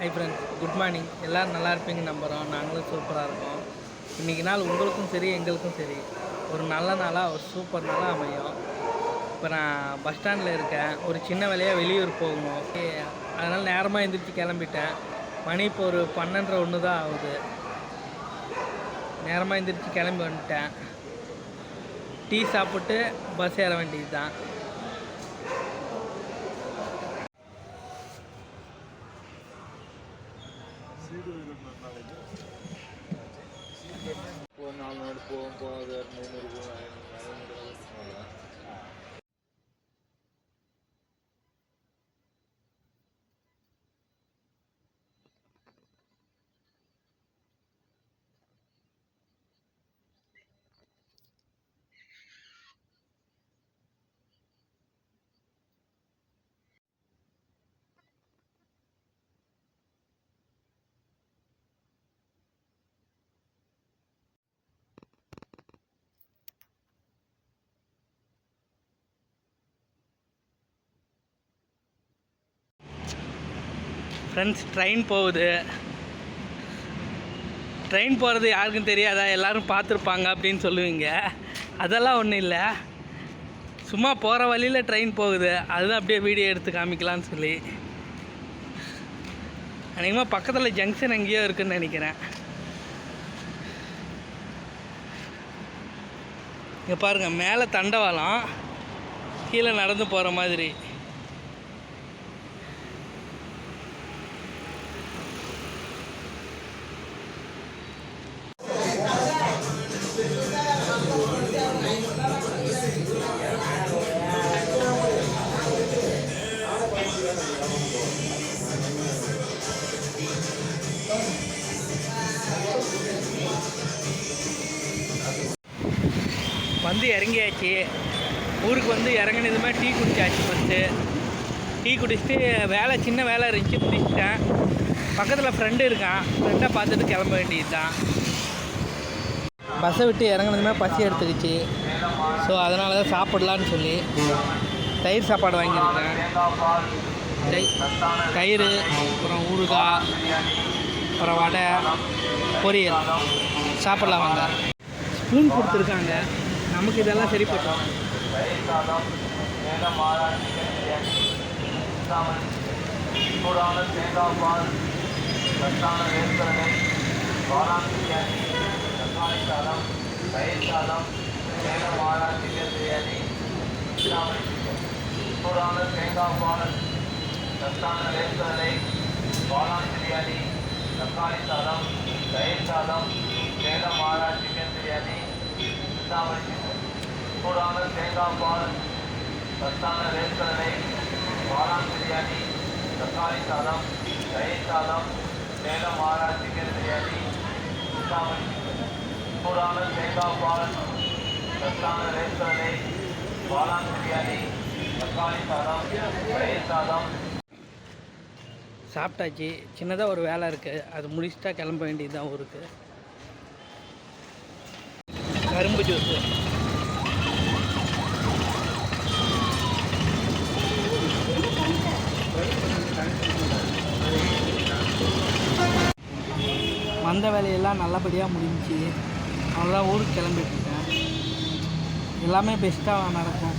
Hi friends, good morning. எல்லோரும் நல்லா இருப்பீங்கன்னு நம்புகிறோம். நாங்களும் சூப்பராக இருக்கோம். இன்றைக்கி நாள் உங்களுக்கும் சரி எங்களுக்கும் சரி ஒரு நல்ல நாளாக, ஒரு சூப்பர் நாளாக அமையும். இப்போ நான் பஸ் ஸ்டாண்டில் இருக்கேன். ஒரு சின்ன வேலையாக வெளியூர் போகணும். அதனால் நேரமாக எழுந்திரிச்சு கிளம்பிட்டேன். மணி இப்போ ஒரு 12:30 தான் ஆகுது. நேரமாக எழுந்திரிச்சு கிளம்பி வந்துட்டேன். டீ சாப்பிட்டு பஸ் ஏற வேண்டியது தான். ஒரு 4 நாள் போகும் போகாது 300 ஃப்ரெண்ட்ஸ், ட்ரெயின் போகுது. ட்ரெயின் போகிறது யாருக்கும் தெரியாதா, எல்லோரும் பார்த்துருப்பாங்க அப்படின்னு சொல்லுவீங்க. அதெல்லாம் ஒன்றும் இல்லை. சும்மா போகிற வழியில் ட்ரெயின் போகுது, அதுதான் அப்படியே வீடியோ எடுத்து காமிக்கலான்னு சொல்லி. அநேகமாக பக்கத்தில் ஜங்ஷன் எங்கேயோ இருக்குதுன்னு நினைக்கிறேன். இங்கே பாருங்கள், மேலே தண்டவாளம், கீழே நடந்து போகிற மாதிரி. வந்து இறங்கியாச்சு. ஊருக்கு வந்து இறங்கினதுமே டீ குடிச்சாச்சு. ஃபஸ்ட்டு டீ குடிச்சிட்டு சின்ன வேலை இருந்துச்சு, முடிச்சிட்டேன். பக்கத்தில் ஃப்ரெண்டு இருக்கான், ஃப்ரெண்டை பார்த்துட்டு கிளம்ப வேண்டியது தான். பஸ்ஸை விட்டு இறங்கினதுமே பசி எடுத்துக்கிச்சு. ஸோ அதனால தான் சாப்பிட்லான்னு சொல்லி தயிர் சாப்பாடு வாங்கியிருக்கேன். தயிர், அப்புறம் ஊறுகாய், அப்புறம் வடை, பொரியல். சாப்பிட்லாம் வாங்க. ஸ்பூன் கொடுத்துருக்காங்க, நமக்கு இதெல்லாம் சரிப்பட்டோம். சூடான தேங்காய் பால், சத்தான வேர்க்கடலை, காளான் பிரியாணி, தக்காளி சாதம், தயிர் சாதம், சேலம் மாறா சிக்கன் பிரியாணி, சூடான தேங்காய் பால், சத்தான வேர்க்கடலை, காளான் பிரியாணி, தக்காளி சாதம், தயிர் சாதம். சாப்பிட்டாச்சு. சின்னதாக ஒரு வேலை இருக்குது, அது முடிச்சுட்டா கிளம்ப வேண்டியது தான் ஊருக்கு. கரும்பு ஜூஸு, வந்த வேலையெல்லாம் நல்லபடியாக முடிஞ்சிச்சு. அவ்வளோதான், ஊருக்கு கிளம்பிட்டுருக்கேன். எல்லாமே பெஸ்ட்டாக நடக்கும்.